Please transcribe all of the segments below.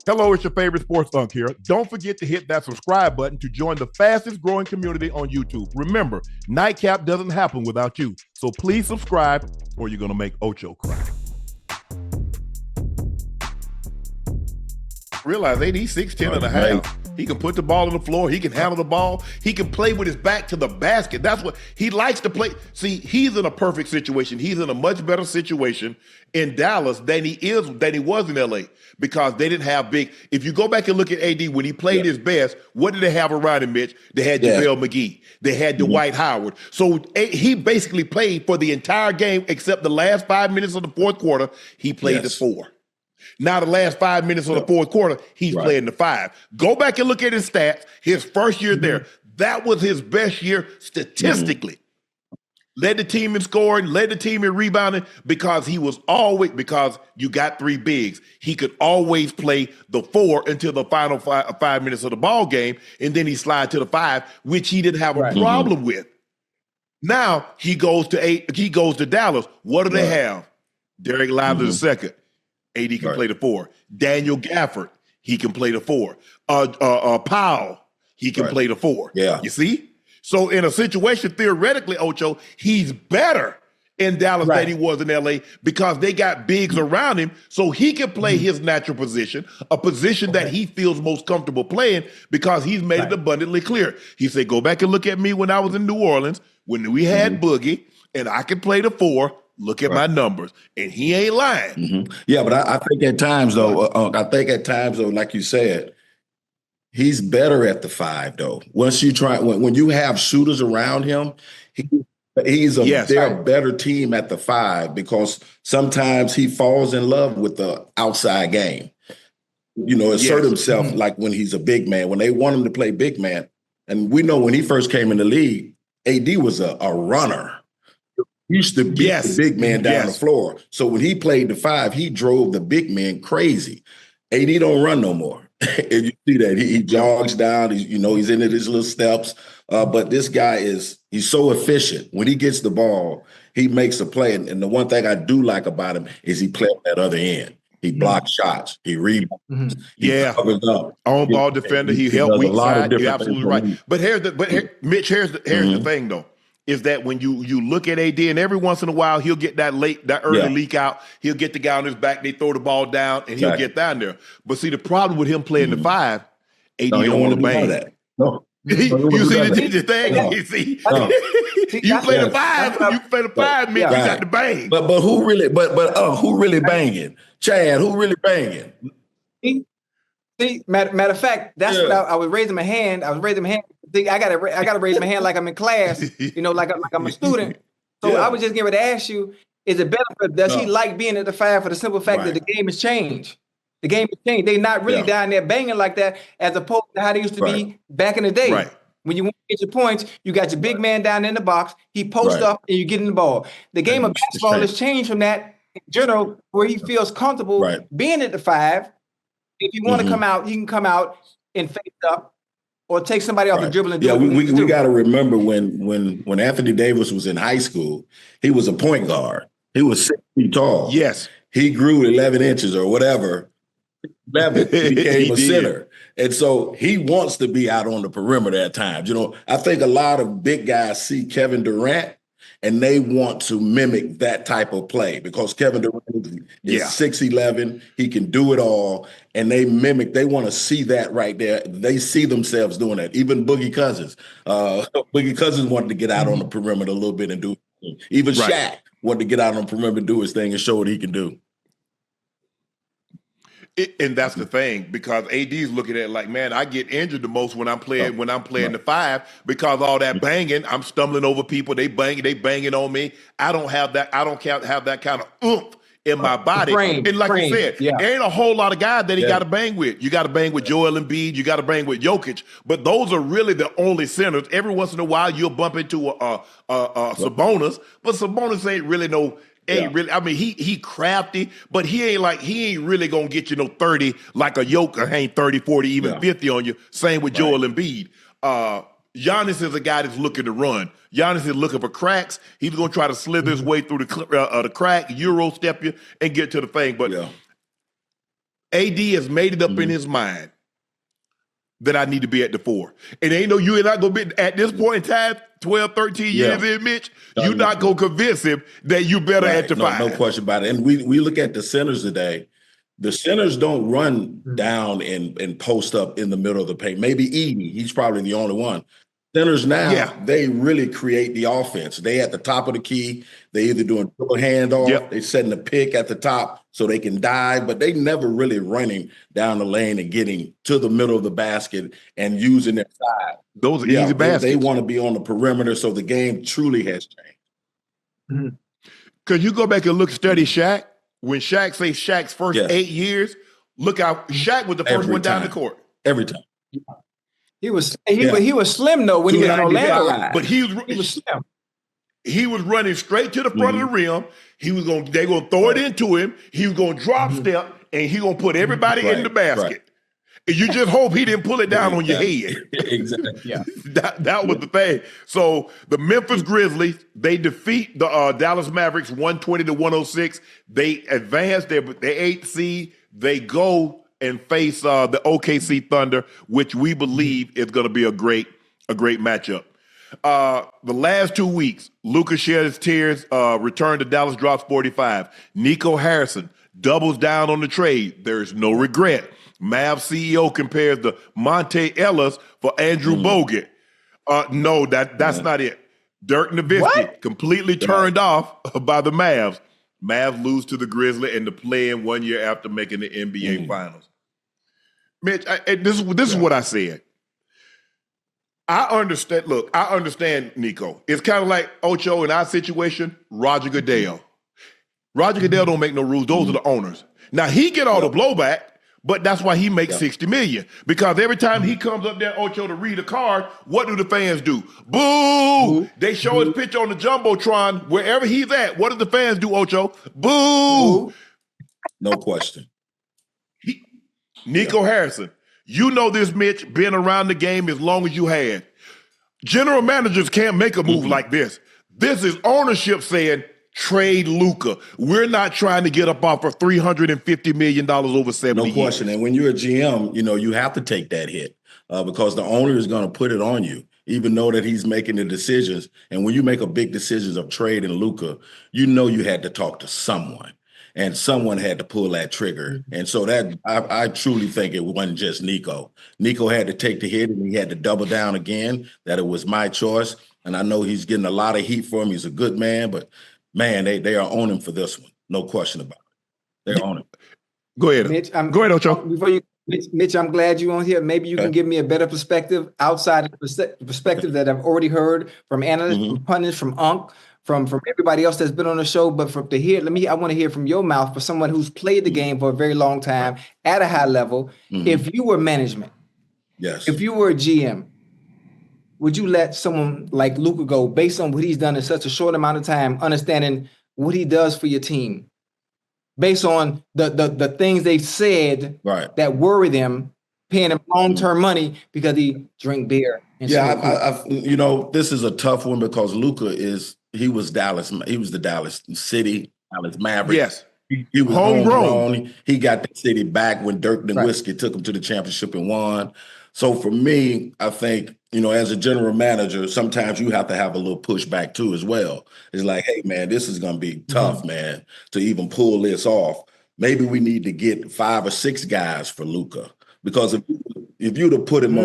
Hello, it's your favorite sports Unc here. Don't forget to hit that subscribe button to join the fastest growing community on YouTube. Remember, Nightcap doesn't happen without you. So please subscribe or you're going to make Ocho cry. Realize AD 6'10 and a half. He can put the ball on the floor. He can handle the ball. He can play with his back to the basket. That's what he likes to play. See, he's in a perfect situation. He's in a much better situation in Dallas than he was in LA because they didn't have big. If you go back and look at AD when he played his best, what did they have around him, Mitch? They had JaVale McGee. They had Dwight Howard. So he basically played for the entire game except the last 5 minutes of the fourth quarter. He played the 4. Now the last 5 minutes of the fourth quarter, he's playing the 5. Go back and look at his stats. His first year there, that was his best year statistically. Led the team in scoring, led the team in rebounding because because you got 3 bigs. He could always play the 4 until the final 5 minutes of the ball game, and then he slide to the 5, which he didn't have a problem with. Now he goes to Dallas. What do they have? Derek Lively the second. AD can play the 4. Daniel Gafford, he can play the 4. Powell, he can play the 4. Yeah. You see? So in a situation, theoretically, Ocho, he's better in Dallas than he was in LA because they got bigs around him so he can play his natural position, a position that he feels most comfortable playing because he's made it abundantly clear. He said, go back and look at me when I was in New Orleans, when we had Boogie, and I could play the 4. Look at my numbers, and he ain't lying. Yeah, but I think at times, though, like you said, he's better at the 5, though. Once you try, when you have shooters around him, they're a better team at the 5 because sometimes he falls in love with the outside game. Assert himself like when he's a big man, when they want him to play big man. And we know when he first came in the league, AD was a runner. He used to beat the big man down the floor. So when he played the 5, he drove the big man crazy. AD don't run no more. And you see that he jogs down. He's into his little steps. But this guy he's so efficient. When he gets the ball, he makes a play. And the one thing I do like about him is he plays that other end. He blocks shots. He rebounds. He covers up. On ball defender. He helped weak side. You're absolutely right. But Mitch, here's the thing though. Is that when you look at AD and every once in a while he'll get that early leak out. He'll get the guy on his back. They throw the ball down and he'll get down there. But see, the problem with him playing the 5, AD don't want to bang. That. No. You see the thing? No. You see, you play the 5. You play the 5, man. You got to bang. But who really? Who really banging? Chad, who really banging? See, matter of fact, that's what I was raising my hand. See, I gotta raise my hand like I'm in class, like I'm a student. So I was just getting ready to ask you, is it better? Does he like being at the 5 for the simple fact that the game has changed? The game has changed. They're not really down there banging like that as opposed to how they used to be back in the day. Right. When you want to get your points, you got your big man down in the box. He posts up and you get in the ball. The game of basketball has changed from that in general, where he feels comfortable being at the 5. If you want to come out, he can come out and face up. Or take somebody off the dribble and do it. We got to remember when Anthony Davis was in high school, he was a point guard. He was 6 feet tall. Yes. He grew 11 inches or whatever. 11, he became a center. And so he wants to be out on the perimeter at times. I think a lot of big guys see Kevin Durant and they want to mimic that type of play because Kevin Durant is 6'11". He can do it all. And they want to see that right there. They see themselves doing that. Even Boogie Cousins. Boogie Cousins wanted to get out on the perimeter a little bit and do it. Even Shaq wanted to get out on the perimeter and do his thing and show what he can do. And that's the thing, because AD's looking at it like, man, I get injured the most when I'm playing the 5 because all that banging, I'm stumbling over people, they banging on me. I don't have that kind of oomph in my body. And like you said, there ain't a whole lot of guys that he got to bang with. You got to bang with Joel Embiid, you got to bang with Jokic, but those are really the only centers. Every once in a while you'll bump into a Sabonis, but Sabonis ain't really really. I mean, he crafty, but he ain't really gonna get 30 like a Joker. Ain't 30, 40, even 50 on you. Same with Joel Embiid. Giannis is a guy that's looking to run. Giannis is looking for cracks. He's gonna try to slither his way through the crack, Euro step you, and get to the thing. But AD has made it up in his mind that I need to be at the 4. And ain't no, you ain't not going to be, at this point in time, 12, 13 years in, Mitch, you're not going to convince him that you better at the 5. No question about it. And we look at the centers today. The centers don't run down and post up in the middle of the paint. Maybe Edey, he's probably the only one. Centers now, they really create the offense. They at the top of the key. They either doing dribble handoff, they setting the pick at the top so they can dive, but they never really running down the lane and getting to the middle of the basket and using their side. Those are easy baskets. They want to be on the perimeter, so the game truly has changed. Because you go back and study Shaq. When Shaq say Shaq's first 8 years, look how Shaq was the first one down the court. Every time. He was slim though when he was in Orlando. But he was slim. He was running straight to the front of the rim. They gonna throw it into him. He was gonna drop step, and he gonna put everybody in the basket. And you just hope he didn't pull it down on your head. Exactly. Yeah. That was the thing. So the Memphis Grizzlies, they defeat the Dallas Mavericks 120-106. They advance their 8th seed. They go and face the OKC Thunder, which we believe is going to be a great matchup. The last 2 weeks, Luka shed his tears, returned to Dallas, drops 45. Nico Harrison doubles down on the trade. There's no regret. Mav CEO compares the Monte Ellis for Andrew Bogut. No, that's not it. Dirk Nowitzki completely turned off by the Mavs. Mavs lose to the Grizzlies and the play-in 1 year after making the NBA Finals. Mitch, this is what I said. I understand. Look, I understand Nico. It's kind of like Ocho in our situation, Roger Goodell. Roger Goodell don't make no rules. Those are the owners. Now, he get all the blowback, but that's why he makes $60 million. Because every time he comes up there, Ocho, to read a card, what do the fans do? Boo! They show his picture on the Jumbotron wherever he's at. What do the fans do, Ocho? Boo! No question. Nico Harrison, you know this, Mitch, been around the game as long as you had. General managers can't make a move like this. This is ownership saying, trade Luka. We're not trying to get up off of $350 million over 70 years. No question. And when you're a GM, you have to take that hit because the owner is going to put it on you, even though that he's making the decisions. And when you make a big decisions of trading Luka, you had to talk to someone. And someone had to pull that trigger. And so that I truly think it wasn't just Nico. Nico had to take the hit and he had to double down again, that it was my choice. And I know he's getting a lot of heat for him. He's a good man, but man, they are on him for this one. No question about it. They're on him. Go ahead. Mitch, go ahead, Ocho. Mitch, I'm glad you're on here. Maybe you can give me a better perspective outside of the perspective that I've already heard from analysts, from pundits, from Unc, from everybody else that's been on the show. But I want to hear from your mouth for someone who's played the game for a very long time at a high level. If you were management, if you were a GM, would you let someone like Luka go based on what he's done in such a short amount of time, understanding what he does for your team, based on the things they've said that worry them, paying him long-term money because he drink beer? This is a tough one because Luka he was Dallas. He was the Dallas City, Dallas Mavericks. Yes. He was homegrown. He got the city back when Dirk Nowitzki took him to the championship and won. So for me, I think, as a general manager, sometimes you have to have a little pushback too as well. It's like, hey, man, this is going to be tough, man, to even pull this off. Maybe we need to get 5 or 6 guys for Luka, because if you'd have put him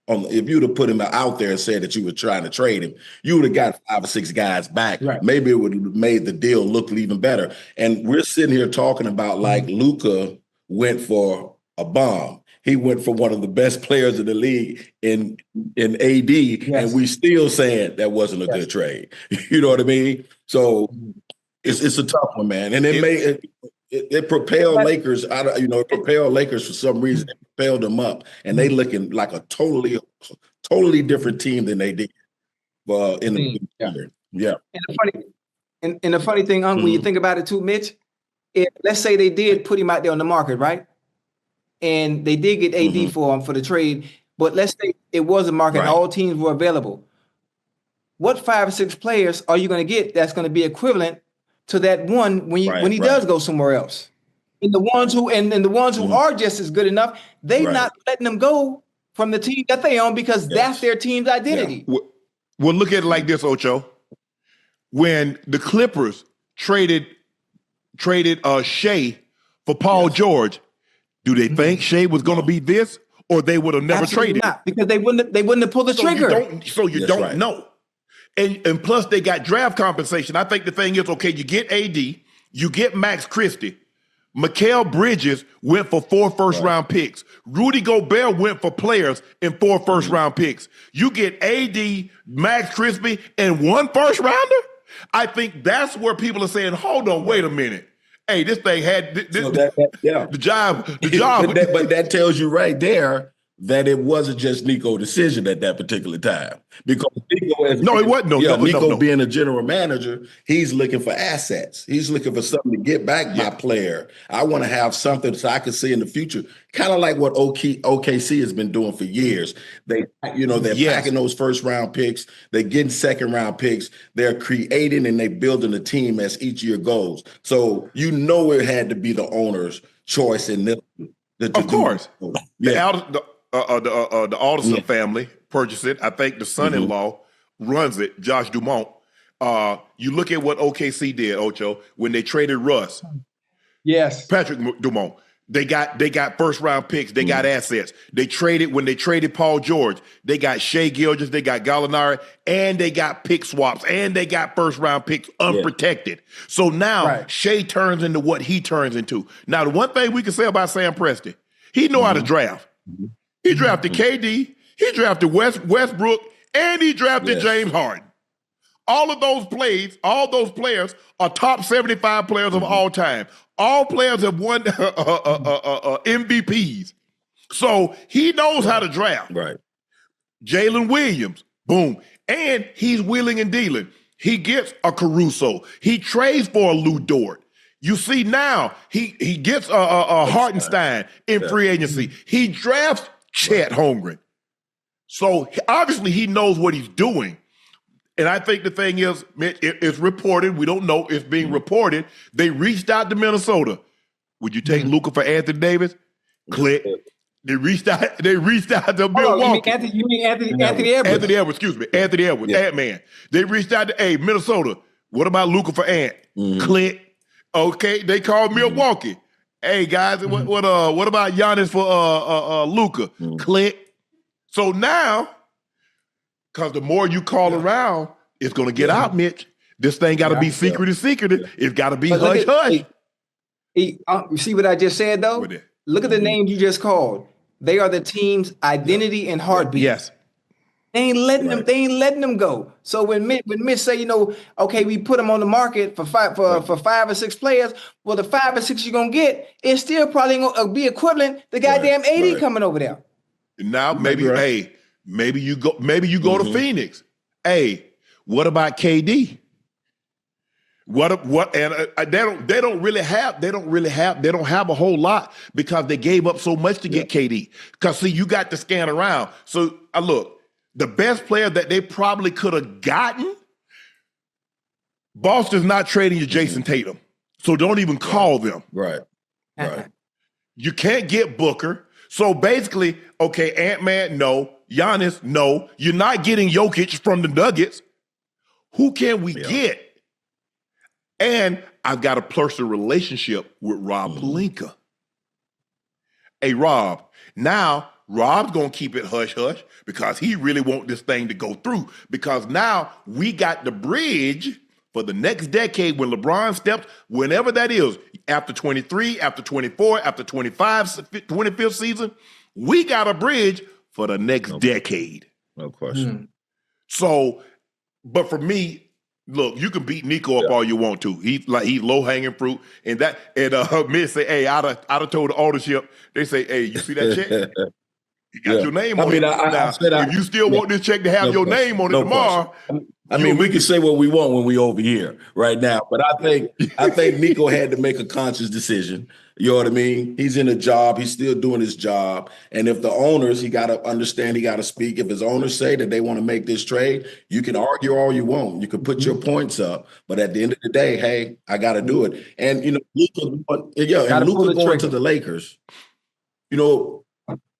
if you'd have put him out there and said that you were trying to trade him, you would have got 5 or 6 guys back. Right. Maybe it would have made the deal look even better. And we're sitting here talking about like Luka went for a bomb. He went for one of the best players in the league in AD, and we still saying that wasn't a good trade. You know what I mean? So it's a tough one, man. And it propelled Lakers out of, it propelled Lakers for some reason. It propelled them up, and they looking like a totally different team than they did in the year. Yeah. And the funny thing, Unc, when you think about it too, Mitch, let's say they did put him out there on the market, right? And they did get AD for him for the trade, but let's say it was a market and all teams were available. What 5 or 6 players are you going to get that's going to be equivalent to that one when he does go somewhere else? And the ones who are just as good enough, they not letting them go from the team that they own because that's their team's identity. Yeah. Well, look at it like this, Ocho. When the Clippers traded Shea for Paul George, do they think Shea was going to be this, or they would have never Absolutely traded? Not, because they wouldn't have pulled the trigger. You don't know. And plus they got draft compensation. I think the thing is, okay, you get AD, you get Max Christie. Mikal Bridges went for 4 first-round picks. Rudy Gobert went for players and 4 first-round picks. You get AD, Max Christie, and 1 first-rounder? I think that's where people are saying, hold on, wait a minute. Hey, this thing had the job. But that tells you right there that it wasn't just Nico's decision at that particular time. Because Nico being a general manager, he's looking for assets. He's looking for something to get back my player. I want to have something so I can see in the future. Kind of like what OKC has been doing for years. They're packing those first round picks. They're getting second round picks. They're creating and they're building a team as each year goes. So it had to be the owner's choice in this. Of course. The Alderson family purchased it. I think the son-in-law runs it, Josh Dumont. You look at what OKC did, Ocho, when they traded Russ. Yes. Patrick Dumont. They got first-round picks. They got assets. When they traded Paul George, they got Shea Gilgeous, they got Gallinari, and they got pick swaps, and they got first-round picks unprotected. So now Shea turns into what he turns into. Now, the one thing we can say about Sam Presti, he know how to draft. He drafted KD, he drafted Westbrook, and he drafted James Harden. All those players are top 75 players of all time. All players have won MVPs. So he knows how to draft. Right. Jalen Williams, boom. And he's wheeling and dealing. He gets a Caruso. He trades for a Lou Dort. You see now, he gets a Hartenstein in free agency. He drafts Chet Holmgren. So obviously he knows what he's doing. And I think the thing is, it's reported. We don't know. It's being reported. They reached out to Minnesota. Would you take Luka for Anthony Davis? Click. They reached out to Milwaukee. You mean Anthony Edwards? Anthony Edwards, excuse me. Anthony Edwards, Ant-Man. They reached out to, Minnesota. What about Luka for Ant? Click. Okay, they called Milwaukee. Hey guys, what about Giannis for Luka? Click. So now, because the more you call around, it's going to get out, Mitch. This thing got to be secretive. It's got to be hush. You see what I just said, though? Look at the names you just called. They are the team's identity and heartbeat. Yes. They ain't letting them. They ain't letting them go. So when Mitch say, okay, we put them on the market for 5 or 6 players. Well, the 5 or 6 you're gonna get is still probably gonna be equivalent to goddamn AD coming over there. Now maybe you go to Phoenix. Hey, what about KD? They don't really have a whole lot because they gave up so much to get KD. Because see, you got to scan around. So look. The best player that they probably could have gotten, Boston's not trading you Jason Tatum. So don't even call them. Right. You can't get Booker. So basically, okay, Ant-Man, no. Giannis, no. You're not getting Jokic from the Nuggets. Who can we get? And I've got a personal relationship with Rob Pelinka. Hey, Rob, now Rob's going to keep it hush-hush because he really wants this thing to go through because now we got the bridge for the next decade when LeBron steps, whenever that is, after 23, after 24, after 25, 25th season, we got a bridge for the next decade. No question. So, but for me, look, you can beat Nico up all you want to. He's low-hanging fruit. And Mitch say, hey, I'd have told the ownership, they say, hey, you see that check? You got your name on it. If you still want this check to have your name on it tomorrow. We can say what we want when we over here right now, but I think Nico had to make a conscious decision You know what I mean? He's in a job. He's still doing his job. And if the owners, he got to understand, he got to speak. If his owners say that they want to make this trade, you can argue all you want. You can put your points up. But at the end of the day, hey, I got to do it. And, Luka going to the Lakers,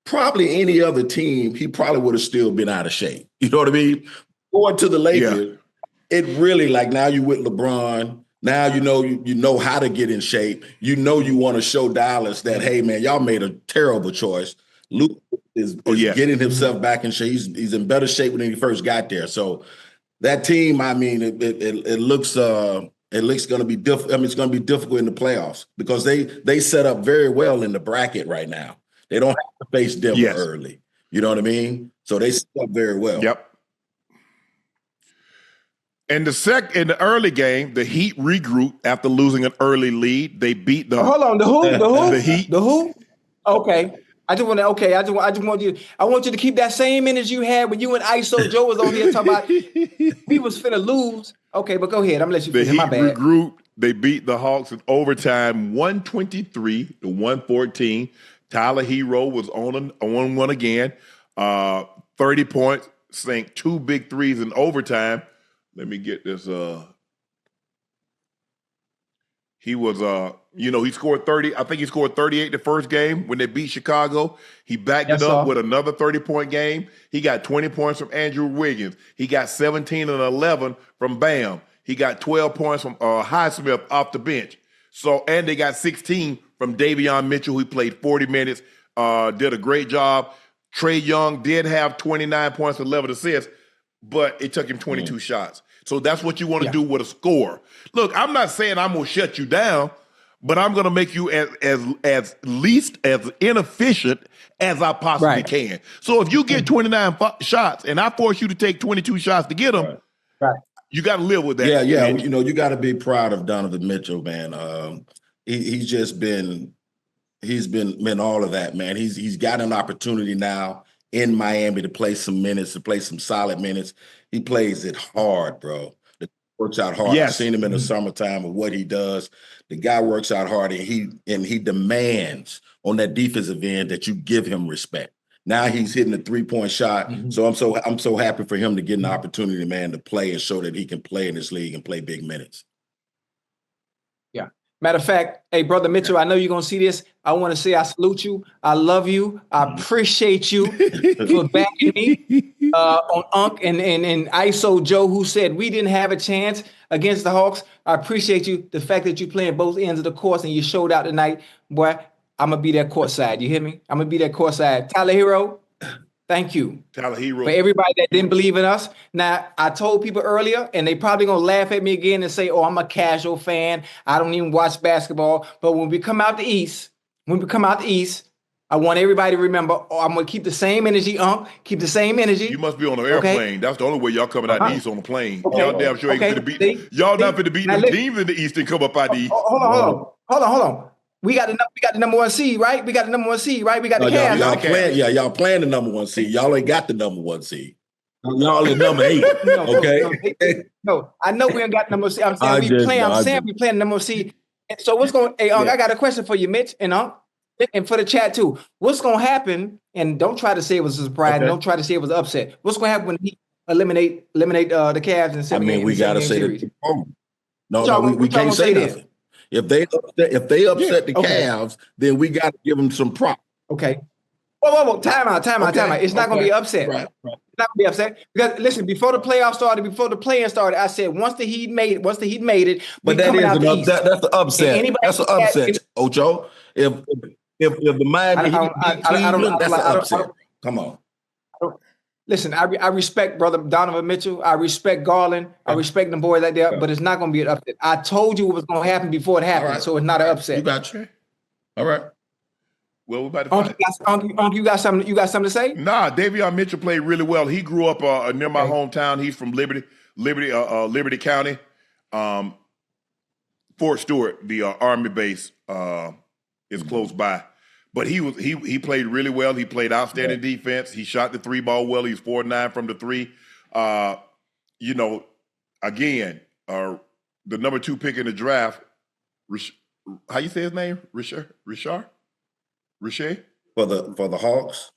probably any other team, he probably would have still been out of shape. You know what I mean? Going to the Lakers, it really, like, now you with LeBron. Now you know how to get in shape. You want to show Dallas that, hey, man, y'all made a terrible choice. Luke is getting himself back in shape. He's in better shape when he first got there. So that team, I mean, it looks going to be difficult. I mean, it's going to be difficult in the playoffs because they set up very well in the bracket right now. They don't have to face Denver early. You know what I mean? So they set up very well. Yep. In the early game, the Heat regrouped after losing an early lead. They beat the Hold on, the who? The Heat. The who? Okay. I want you to keep that same energy you had when you and ISO Joe was on here talking about we was finna lose. Okay, but go ahead. I'm gonna let you finish. My bad. The Heat regrouped. They beat the Hawks in overtime 123-114. Tyler Herro was on one again. 30 points, sank 2 big threes in overtime. Let me get this. He was, he scored 30. I think he scored 38 the first game when they beat Chicago. He backed it up with another 30-point game. He got 20 points from Andrew Wiggins. He got 17 and 11 from Bam. He got 12 points from Highsmith off the bench. And they got 16 from Davion Mitchell, who played 40 minutes, did a great job. Trae Young did have 29 points, 11 assists, but it took him 22 shots. So that's what you want to do with a score. Look, I'm not saying I'm going to shut you down, but I'm going to make you as least as inefficient as I possibly can. So if you get 29 shots and I force you to take 22 shots to get them, you got to live with that. Yeah. You got to be proud of Donovan Mitchell, man. He's been all of that, man. He's got an opportunity now in Miami to play some minutes, to play some solid minutes. He plays it hard, bro. He works out hard. I've seen him in the summertime of what he does. The guy works out hard, and he demands on that defensive end that you give him respect. Now he's hitting a 3-point shot. So I'm so happy for him to get an opportunity, man, to play and show that he can play in this league and play big minutes. Yeah. Matter of fact, hey, Brother Mitchell, I know you're going to see this. I want to say I salute you. I love you. I appreciate you for backing me on Unc and ISO Joe, who said we didn't have a chance against the Hawks. I appreciate you. The fact that you playing both ends of the course and you showed out tonight. Boy, I'm going to be there courtside. You hear me? I'm going to be there courtside. Tyler Herro, thank you. Tyler Herro. For everybody that didn't believe in us. Now, I told people earlier, and they probably going to laugh at me again and say, oh, I'm a casual fan. I don't even watch basketball. But when we come out the East, I want everybody to remember, I'm going to keep the same energy, keep the same energy. You must be on an airplane. Okay? That's the only way y'all coming out the East on a plane. Okay. Y'all damn sure ain't going to beat y'all not going to beat them teams in the East and come up out the East. Hold on. We got the number 1 seed, right? We got the number 1 seed, right? We got the Cavs. Y'all playing the number 1 seed. Y'all ain't got the number 1 seed. Y'all in number 8. Okay. No, I know we ain't got number 1 seed. I'm saying we playing the number 1 seed. So what's going? Hey, I got a question for you, Mitch, and for the chat too. What's going to happen? And don't try to say it was a surprise. Okay. Don't try to say it was an upset. What's going to happen when he eliminate the Cavs in 7 games? We got to say that. No, we can't say nothing. If they upset the Cavs, then we got to give them some props. Okay. Whoa. Time out. It's not going to be upset. Right. It's not going to be upset. Because listen, before the playoffs started, before the play-in started, I said once the Heat made it, but that's the upset. That's an upset, Ocho. If the Miami Heat beat Cleveland, that's an upset. Come on. Listen, I respect Brother Donovan Mitchell. I respect Garland. I respect them boys like that, but it's not going to be an upset. I told you what was going to happen before it happened, so it's not an upset. You got you. All right. Well, we're about to find you got something to say? Nah, Davion Mitchell played really well. He grew up near my hometown. He's from Liberty County. Fort Stewart, the Army base, is close by. But he played really well. He played outstanding defense. He shot the 3 ball well. He's 4-9 from the 3. Again, the number 2 pick in the draft, how you say his name? Richard? For the Hawks.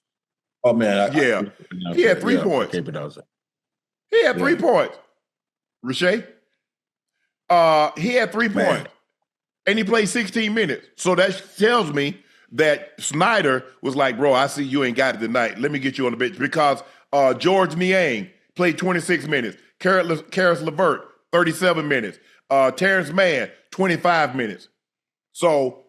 Oh man, Yeah. He had 3 points. I can't pronounce it. He had 3 points. Richey. He had 3 points. And he played 16 minutes. So that tells me that Snyder was like, bro, I see you ain't got it tonight. Let me get you on the bench. Because George Niang played 26 minutes. Karis LeVert, 37 minutes. Terrence Mann, 25 minutes. So,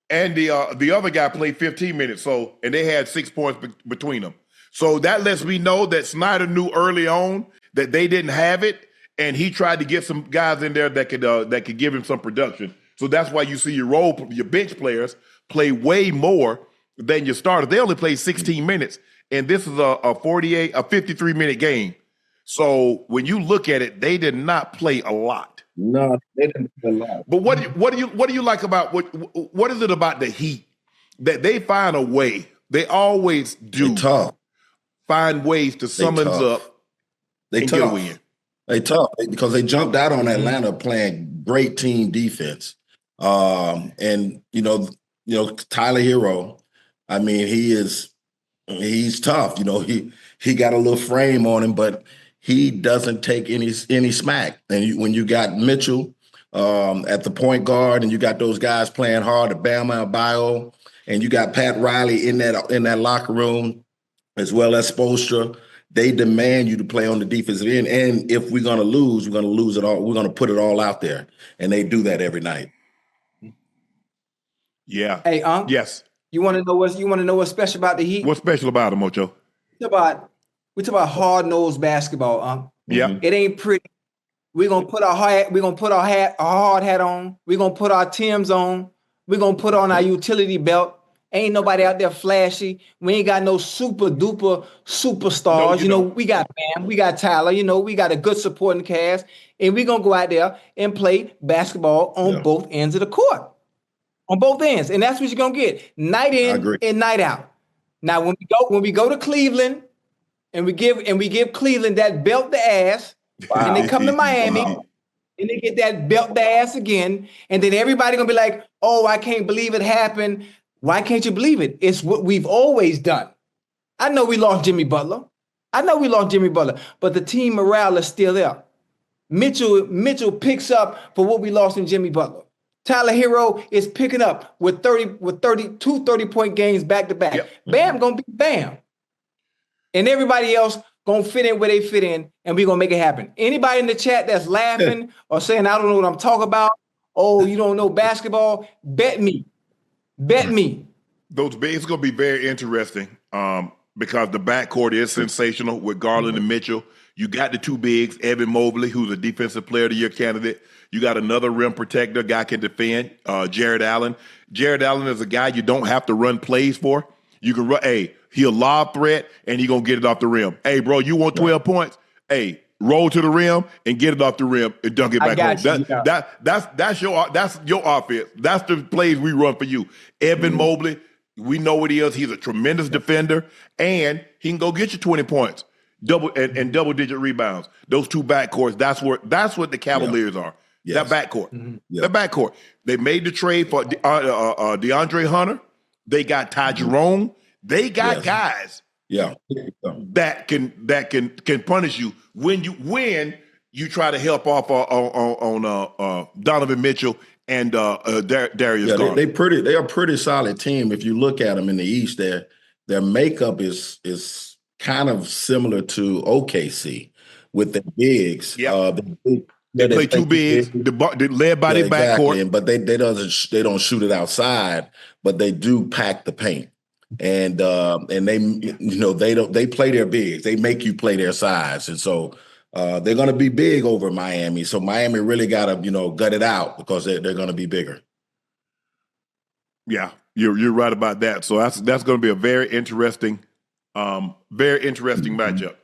and the other guy played 15 minutes. So, and they had 6 points between them. So that lets me know that Snyder knew early on that they didn't have it, and he tried to get some guys in there that could give him some production. So that's why you see your bench players play way more than your starters. They only played 16 minutes, and this is a 53-minute game. So when you look at it, they did not play a lot. No, they didn't play a lot. But what do you like about what is it about the Heat that they find a way? They always do find ways to summons up. They tough. Win. They tough because they jumped out on Atlanta playing great team defense. And you know Tyler Herro. I mean, he's tough. He got a little frame on him, but he doesn't take any smack. And when you got Mitchell at the point guard, and you got those guys playing hard, Bama and Bio, and you got Pat Riley in that locker room, as well as Spoelstra. They demand you to play on the defensive end. And if we're going to lose it all. We're going to put it all out there. And they do that every night. Yeah. Hey, Unc. Yes. You want to know what's special about the Heat? What's special about them, Ocho? We talk about hard-nosed basketball, Unc. Yeah. It ain't pretty. We're gonna put our hard hat on. We're gonna put our Timbs on. We're gonna put on our utility belt. Ain't nobody out there flashy. We ain't got no super duper superstars. We got Bam, we got Tyler, we got a good supporting cast. And we're gonna go out there and play basketball on both ends of the court. On both ends. And that's what you're gonna get. Night in and night out. Now when we go to Cleveland and we give Cleveland that belt the ass, and they come to Miami and they get that belt the ass again, and then everybody gonna be like, oh, I can't believe it happened. Why can't you believe it? It's what we've always done. I know we lost Jimmy Butler, but the team morale is still there. Mitchell picks up for what we lost in Jimmy Butler. Tyler Herro is picking up with 30-point games back to back. Yep. Bam gonna be Bam. And everybody else gonna fit in where they fit in, and we're gonna make it happen. Anybody in the chat that's laughing or saying, I don't know what I'm talking about, oh, you don't know basketball, bet me. It's going to be very interesting because the backcourt is sensational with Garland and Mitchell. You got the two bigs, Evan Mobley, who's a defensive player of the year candidate. You got another rim protector, guy can defend, Jared Allen. Jared Allen is a guy you don't have to run plays for. You can run, he a lob threat, and he going to get it off the rim. Hey, bro, you want 12 points? Hey, roll to the rim and get it off the rim and dunk it back home. That's your offense. That's the plays we run for you. Evan Mobley, we know what he is. He's a tremendous defender, and he can go get you 20 points, double-digit rebounds. Those two backcourts, that's what the Cavaliers are. Yes. That backcourt. Mm-hmm. That backcourt. They made the trade for DeAndre Hunter. They got Ty Jerome. They got guys that can punish you when you try to help off on Donovan Mitchell and Darius Garland. They are a pretty solid team. If you look at them in the East, their makeup is kind of similar to OKC with the bigs. Yeah. They play two bigs, led by their backcourt. But they don't shoot it outside, but they do pack the paint. And they play their bigs. They make you play their size. And so they're going to be big over Miami. So Miami really got to, gut it out because they're going to be bigger. Yeah, you're right about that. So that's going to be a very interesting matchup.